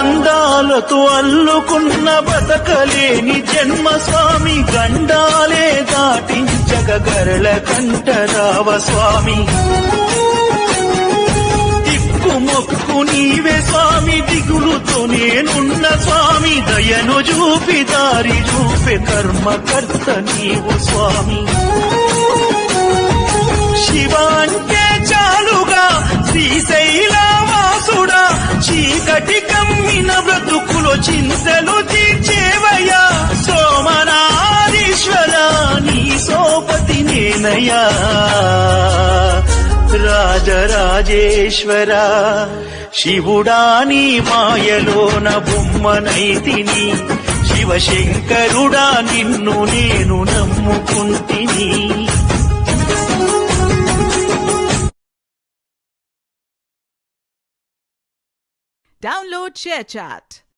బంధాలతో అల్లుకున్న బతకలేని జన్మ స్వామి, గండాలే దాటించగ గరళ కంఠరావ స్వామి. మొక్కు నీవే స్వామి, దిగులుతో నేనున్న స్వామి, దయను చూపి దారి చూపే కర్మకర్త నీవు స్వామి. శివ అంటే చాలుగా శ్రీశైలవాసుడా, చీకటి కమ్మిన బ్రతుకులో చింతలు తీర్చేవయ్యా. సోమనాథీశ్వర నీ సోపతి నేనయ్యా. రాజరాజేశ్వర శివుడా నీ మాయలోన బొమ్మనైతిని, శివశంకరుడా నిన్ను నేను నమ్ముకుంటిని. Download ShareChat.